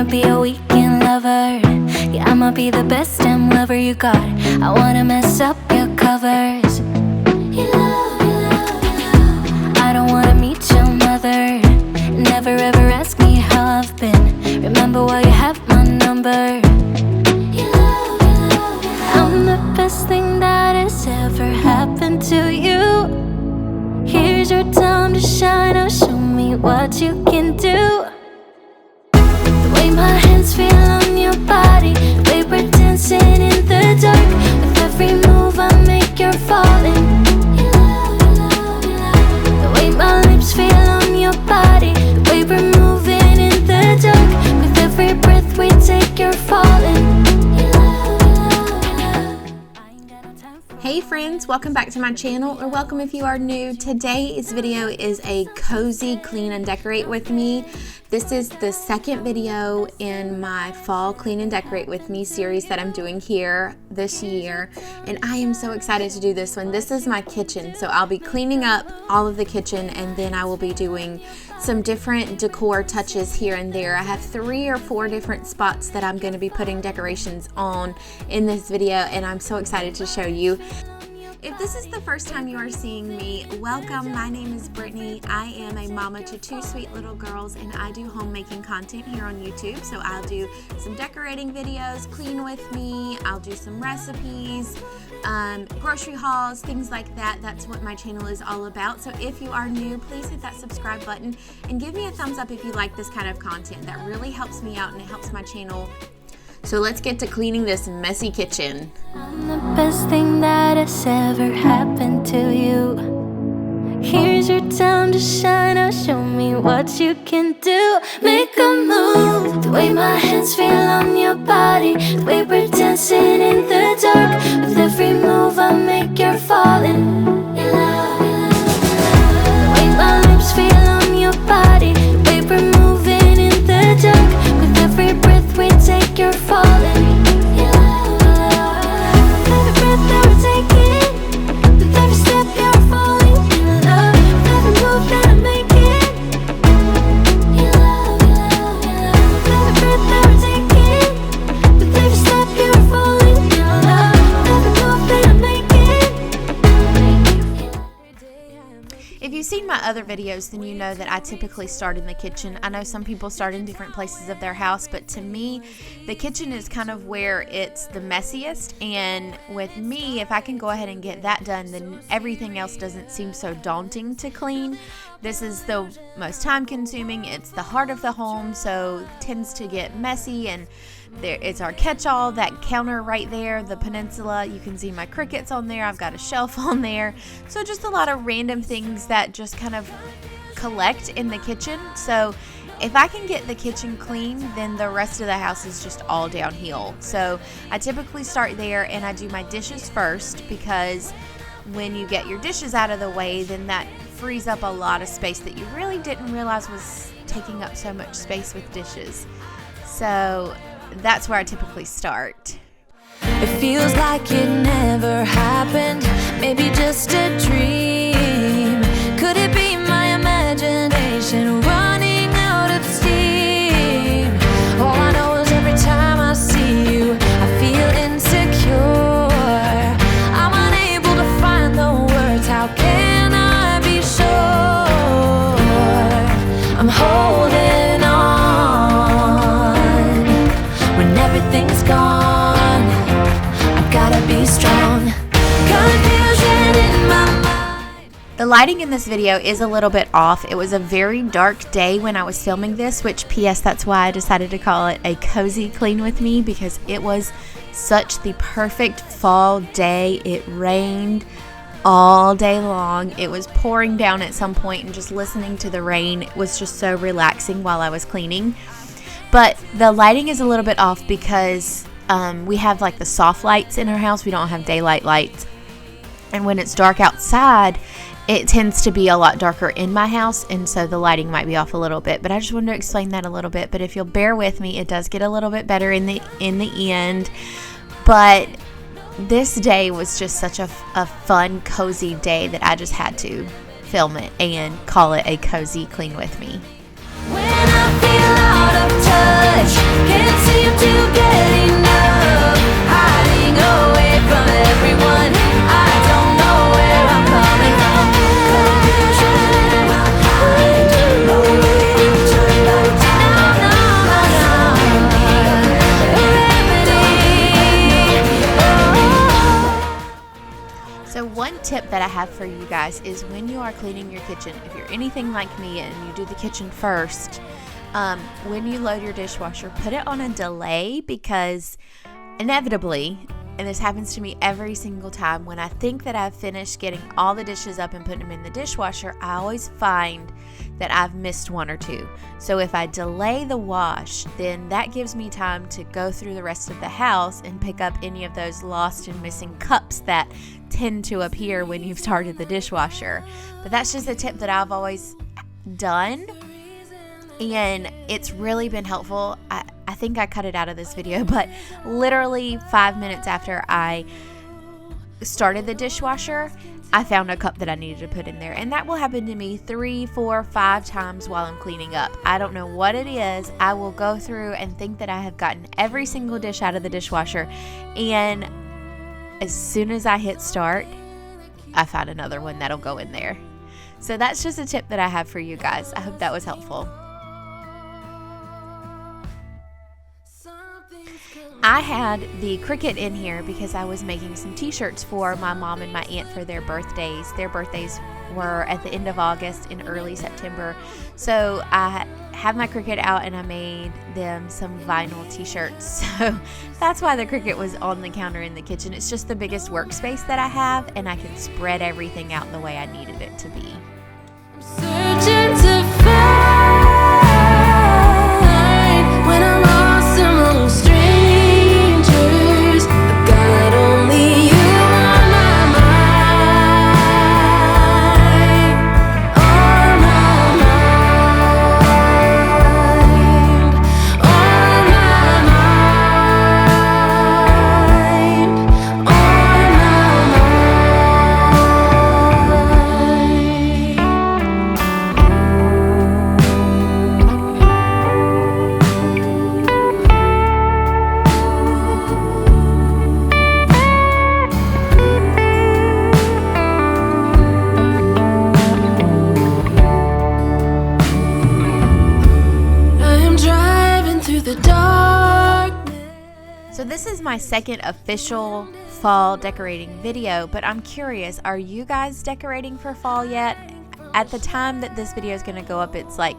wanna be a weekend lover. Yeah, I'ma be the best damn lover you got. I wanna mess up your covers. I don't wanna meet your mother. Never ever ask me how I've been. Remember why you have my number. I'm the best thing that has ever happened to you. Here's your time to shine. Now show me what you can do. The way my hands feel on your body, the way we're dancing in the dark. With every move I make, you're falling. The way my lips feel on your body, the way we're moving in the dark. With every breath we take, you're falling. Hey friends, welcome back to my channel, or welcome if you are new. Today's video is a cozy clean and decorate with me. This is the second video in my fall clean and decorate with me series that I'm doing here this year, and I am so excited to do this one. This is my kitchen, so I'll be cleaning up all of the kitchen, and then I will be doing some different decor touches here and there. I have 3 or 4 different spots that I'm going to be putting decorations on in this video, and I'm so excited to show you. If this is the first time you are seeing me, welcome. My name is Brittany. I am a mama to 2 sweet little girls, and I do homemaking content here on YouTube. So I'll do some decorating videos, clean with me, I'll do some recipes, grocery hauls, things like that. That's what my channel is all about. So if you are new, please hit that subscribe button and give me a thumbs up if you like this kind of content. That really helps me out and it helps my channel. So let's get to cleaning this messy kitchen. I'm the best thing that has ever happened to you. Here's your time to shine. Now show me what you can do. Make a move. The way my hands feel on your body, the way we're dancing in the dark. With every move I make, you're falling. The way my lips feel on your body, the way we're moving in the dark. With every breath we take, you're falling. With every breath that we're taking, with every step you're falling in love. With every move that I'm making, with every breath that we're taking, with every step you're falling in love. With every move that I'm making. If you've seen my other videos, then you know that I typically start in the kitchen. I know some people start in different places of their house, but to me, the kitchen is kind of where it's the messiest. And with me, if I can go ahead and get that done, then everything else doesn't seem so daunting to clean. This is the most time consuming. It's the heart of the home, so it tends to get messy. And there, it's our catch-all, that counter right there, the peninsula. You can see my crickets on there. I've got a shelf on there. So just a lot of random things that just kind of collect in the kitchen. So if I can get the kitchen clean, then the rest of the house is just all downhill. So I typically start there and I do my dishes first, because when you get your dishes out of the way, then that frees up a lot of space that you really didn't realize was taking up so much space with dishes. So that's where I typically start. It feels like it never happened, maybe just a dream. Could it be my imagination running out of steam? All I know is every time I see you, I feel insecure. I'm unable to find the words, how can I be sure? I'm holding on when everything's gone. I've gotta be strong. Confusion in my mind. The lighting in this video is a little bit off. It was a very dark day when I was filming this, which P.S. that's why I decided to call it a cozy clean with me, because it was such the perfect fall day. It rained all day long. It was pouring down at some point, and just listening to the rain was just so relaxing while I was cleaning. But the lighting is a little bit off because we have like the soft lights in our house. We don't have daylight lights. And when it's dark outside, it tends to be a lot darker in my house, and so the lighting might be off a little bit. But I just wanted to explain that a little bit. But if you'll bear with me, it does get a little bit better in the end. But this day was just such a fun, cozy day that I just had to film it and call it a cozy clean with me. When I feel out of touch. Can't seem to get enough. Hiding away from everyone. I don't know where I'm coming from. Confusion in my mind. No way to turn back time. So one tip that I have for you guys is when you are cleaning your kitchen, if you're anything like me and you do the kitchen first, when you load your dishwasher, put it on a delay, because inevitably, and this happens to me every single time, when I think that I've finished getting all the dishes up and putting them in the dishwasher, I always find that I've missed one or two. So if I delay the wash, then that gives me time to go through the rest of the house and pick up any of those lost and missing cups that tend to appear when you've started the dishwasher. But that's just a tip that I've always done, and it's really been helpful. I think I cut it out of this video, but literally 5 minutes after I started the dishwasher, I found a cup that I needed to put in there, and that will happen to me 3, 4, 5 times while I'm cleaning up. I don't know what it is. I will go through and think that I have gotten every single dish out of the dishwasher, and as soon as I hit start, I find another one that'll go in there. So that's just a tip that I have for you guys. I hope that was helpful. I had the Cricut in here because I was making some t-shirts for my mom and my aunt for their birthdays. Their birthdays were at the end of August and early September. So I have my Cricut out and I made them some vinyl t-shirts. So that's why the Cricut was on the counter in the kitchen. It's just the biggest workspace that I have, and I can spread everything out the way I needed it to be. Searching to find when I'm lost among strangers. God, only you on my mind. On my mind. On my mind. On my So this is my second official fall decorating video, but I'm curious, are you guys decorating for fall yet? At the time that this video is going to go up, it's like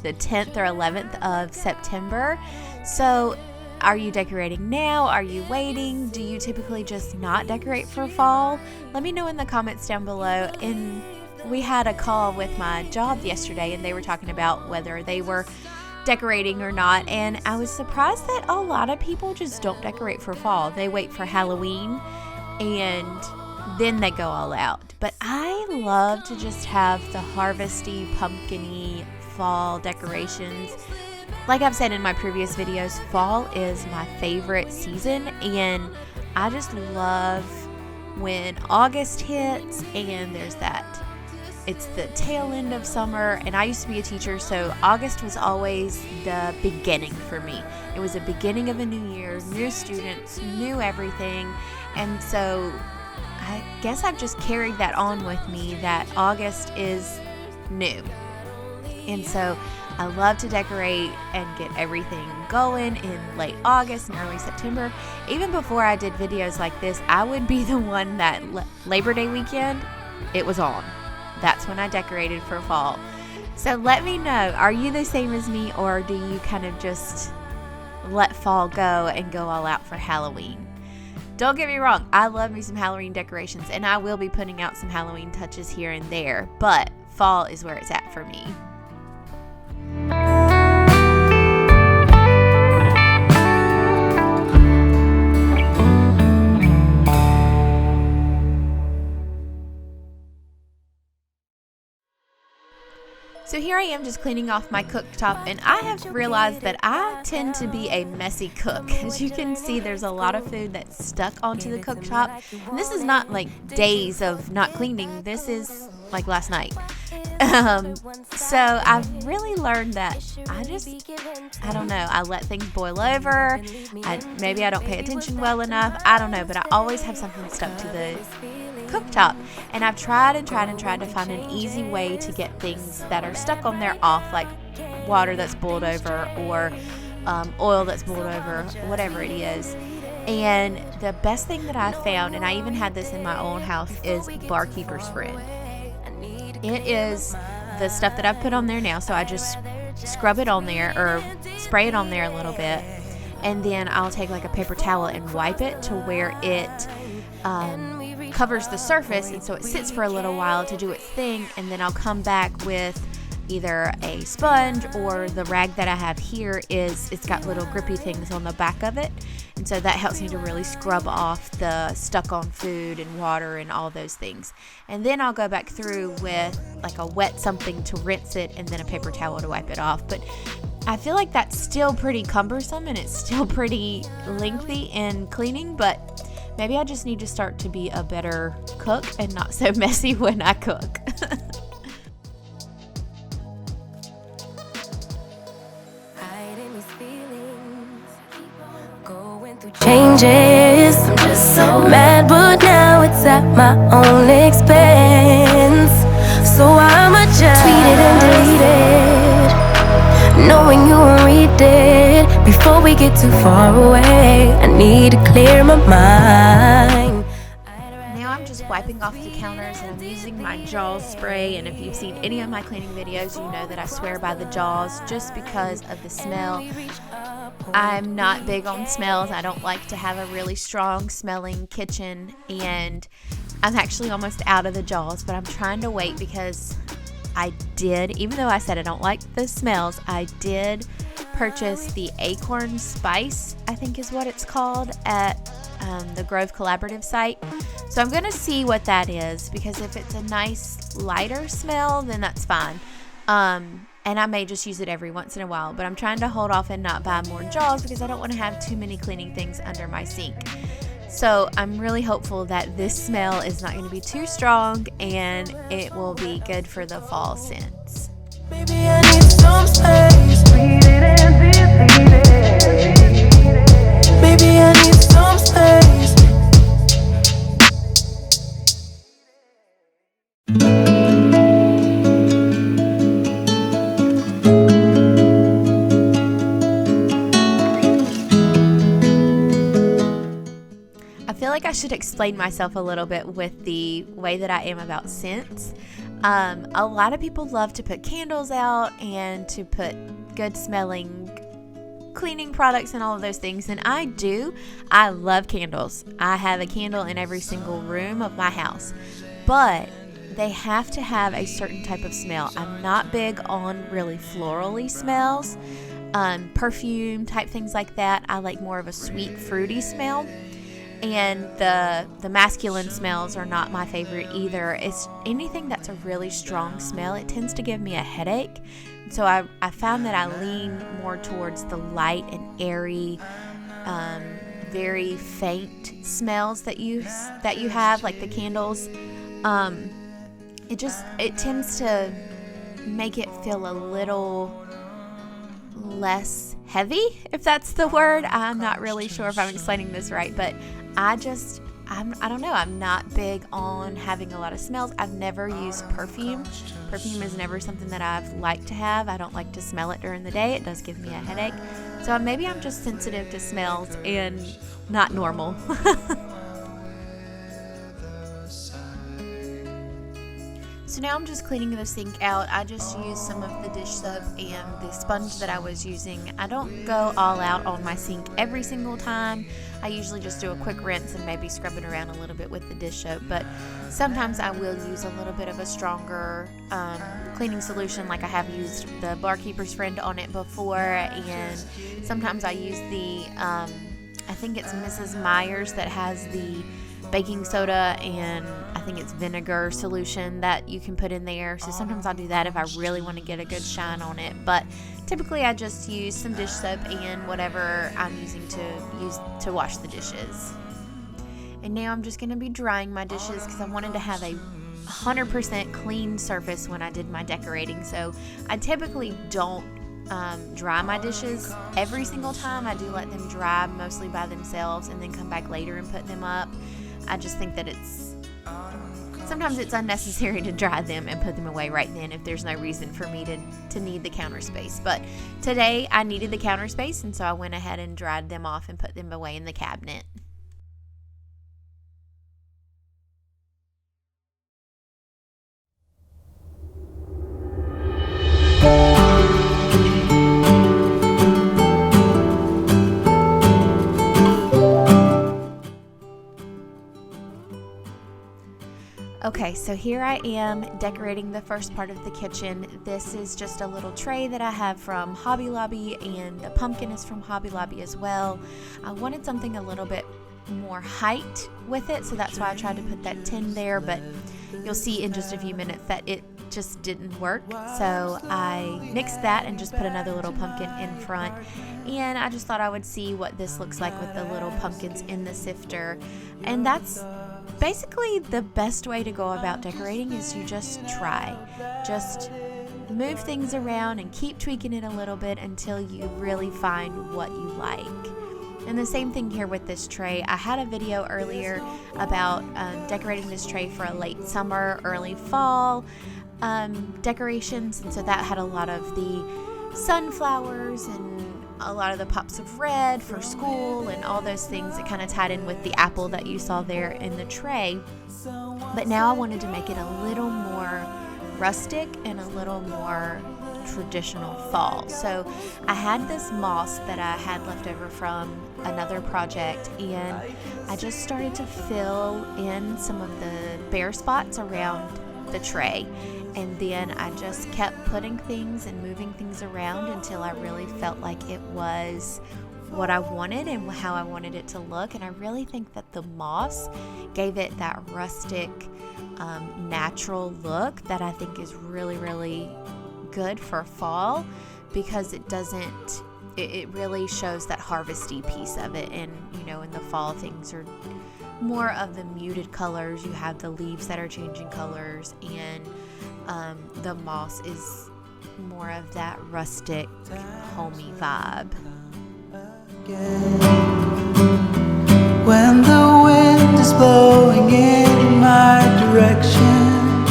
the 10th or 11th of September. So are you decorating now? Are you waiting? Do you typically just not decorate for fall? Let me know in the comments down below. And we had a call with my job yesterday, and they were talking about whether they were decorating or not, and I was surprised that a lot of people just don't decorate for fall. They wait for Halloween and then they go all out. But I love to just have the harvesty, pumpkin-y fall decorations. Like I've said in my previous videos, fall is my favorite season, and I just love when August hits and there's that, it's the tail end of summer, and I used to be a teacher, so August was always the beginning for me. It was the beginning of a new year, new students, new everything, and so I guess I've just carried that on with me, that August is new. And so I love to decorate and get everything going in late August and early September. Even before I did videos like this, I would be the one that Labor Day weekend, it was on. That's when I decorated for fall. So let me know, are you the same as me, or do you kind of just let fall go and go all out for Halloween? Don't get me wrong, I love me some Halloween decorations, and I will be putting out some Halloween touches here and there, but fall is where it's at for me. So here I am just cleaning off my cooktop, and I have realized that I tend to be a messy cook. As you can see, there's a lot of food that's stuck onto the cooktop. And this is not like days of not cleaning. This is like last night. So I've really learned that I don't know, I let things boil over. Maybe I don't pay attention well enough. I don't know, but I always have something stuck to the cooktop. And I've tried to find an easy way to get things that are stuck on there off, like water that's boiled over or oil that's boiled over, whatever it is. And the best thing that I found, and I even had this in my old house, is Barkeeper's Friend. It is the stuff that I've put on there now, so I just scrub it on there or spray it on there a little bit, and then I'll take like a paper towel and wipe it to where it covers the surface, and so it sits for a little while to do its thing, and then I'll come back with either a sponge, or the rag that I have here it's got little grippy things on the back of it, and so that helps me to really scrub off the stuck on food and water and all those things. And then I'll go back through with like a wet something to rinse it, and then a paper towel to wipe it off. But I feel like that's still pretty cumbersome, and it's still pretty lengthy in cleaning, but maybe I just need to start to be a better cook and not so messy when I cook. Changes. I'm just so mad, but now it's at my own expense. So I'ma just tweet it and delete it, knowing you won't read it before we get too far away. I need to clear my mind. Now I'm just wiping off the counters, and I'm using my Jaws spray. And if you've seen any of my cleaning videos, you know that I swear by the Jaws just because of the smell. I'm not big on smells. I don't like to have a really strong smelling kitchen, and I'm actually almost out of the Jaws, but I'm trying to wait because even though I said I don't like the smells, I did purchase the Acorn Spice, I think is what it's called, at the Grove Collaborative site. So I'm going to see what that is, because if it's a nice lighter smell, then that's fine. And I may just use it every once in a while, but I'm trying to hold off and not buy more Jaws because I don't want to have too many cleaning things under my sink. So I'm really hopeful that this smell is not going to be too strong, and it will be good for the fall scents. Maybe I need some space. Read it and delete it. Maybe I need some space. I should explain myself a little bit with the way that I am about scents. A lot of people love to put candles out and to put good smelling cleaning products and all of those things, and I do. I love candles. I have a candle in every single room of my house, but they have to have a certain type of smell. I'm not big on really florally smells, perfume type things like that. I like more of a sweet, fruity smell. And the masculine smells are not my favorite either. It's anything that's a really strong smell. It tends to give me a headache. So I found that I lean more towards the light and airy, very faint smells that you have, like the candles. It tends to make it feel a little less heavy, if that's the word. I'm not really sure if I'm explaining this right, but I don't know. I'm not big on having a lot of smells. I've never used perfume. Perfume is never something that I've liked to have. I don't like to smell it during the day. It does give me a headache. So maybe I'm just sensitive to smells and not normal. So now I'm just cleaning the sink out. I just use some of the dish soap and the sponge that I was using. I don't go all out on my sink every single time. I usually just do a quick rinse and maybe scrub it around a little bit with the dish soap. But sometimes I will use a little bit of a stronger cleaning solution, like I have used the Barkeeper's Friend on it before. And sometimes I use the, I think it's Mrs. Meyer's that has the baking soda and I think it's vinegar solution that you can put in there. So sometimes I'll do that if I really want to get a good shine on it. But typically I just use some dish soap and whatever I'm using to wash the dishes. And now I'm just going to be drying my dishes because I wanted to have a 100% clean surface when I did my decorating. So I typically don't dry my dishes every single time. I do let them dry mostly by themselves and then come back later and put them up. I just think that sometimes it's unnecessary to dry them and put them away right then if there's no reason for me to need the counter space. But today I needed the counter space, and so I went ahead and dried them off and put them away in the cabinet. Okay, so here I am decorating the first part of the kitchen. This is just a little tray that I have from Hobby Lobby, and the pumpkin is from Hobby Lobby as well. I wanted something a little bit more height with it, so that's why I tried to put that tin there, but you'll see in just a few minutes that it just didn't work. So I nixed that and just put another little pumpkin in front, and I just thought I would see what this looks like with the little pumpkins in the sifter. And that's basically the best way to go about decorating, is you just try. Just move things around and keep tweaking it a little bit until you really find what you like. And the same thing here with this tray. I had a video earlier about decorating this tray for a late summer, early fall decorations, and so that had a lot of the sunflowers and a lot of the pops of red for school and all those things that kind of tied in with the apple that you saw there in the tray. But now I wanted to make it a little more rustic and a little more traditional fall. So I had this moss that I had left over from another project, and I just started to fill in some of the bare spots around the tray. And then I just kept putting things and moving things around until I really felt like it was what I wanted and how I wanted it to look. And I really think that the moss gave it that rustic, natural look that I think is really, really good for fall, because it really shows that harvesty piece of it. And in the fall, things are more of the muted colors. You have the leaves that are changing colors, and the moss is more of that rustic, homey vibe. When the wind is blowing in my direction,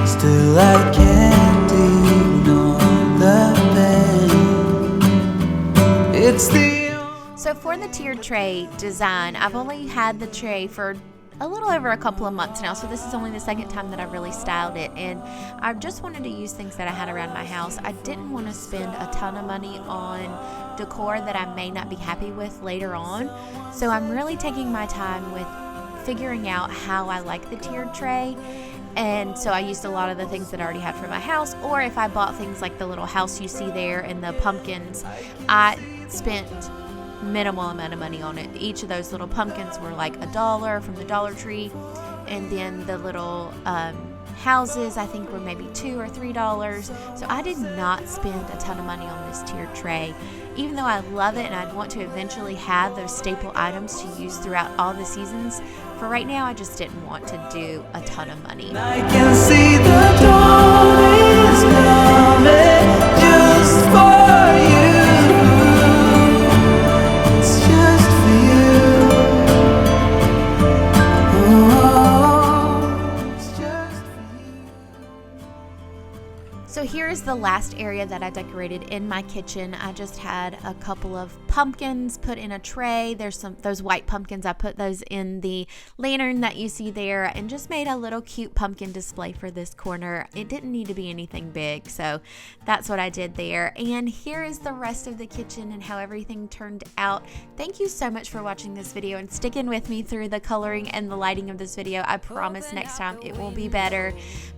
still I can't ignore the pain. It's So for the tiered tray design, I've only had the tray for a little over a couple of months now, so this is only the second time that I've really styled it, and I just wanted to use things that I had around my house. I didn't want to spend a ton of money on decor that I may not be happy with later on, so I'm really taking my time with figuring out how I like the tiered tray. And so I used a lot of the things that I already had for my house, or if I bought things like the little house you see there and the pumpkins, I spent minimal amount of money on it. Each of those little pumpkins were like $1 from the Dollar Tree, and then the little houses I think were maybe $2 or $3. So I did not spend a ton of money on this tiered tray, even though I love it and I'd want to eventually have those staple items to use throughout all the seasons. For right now, I just didn't want to do a ton of money. I can see the dawn is coming just for you. It's just for you. Oh, it's just for you. So here is the last area that I decorated in my kitchen. I just had a couple of pumpkins put in a tray. There's those white pumpkins. I put those in the lantern that you see there, and just made a little cute pumpkin display for this corner. It didn't need to be anything big, so that's what I did there. And here is the rest of the kitchen and how everything turned out. Thank you so much for watching this video and sticking with me through the coloring and the lighting of this video. I promise next time it will be better.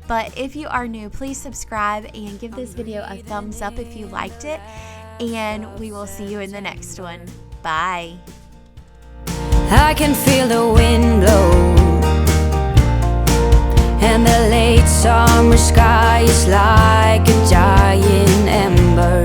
But if you are new, please subscribe and give this video a thumbs up if you liked it. And we will see you in the next one. Bye. I can feel the wind blow, and the late summer sky is like a giant ember.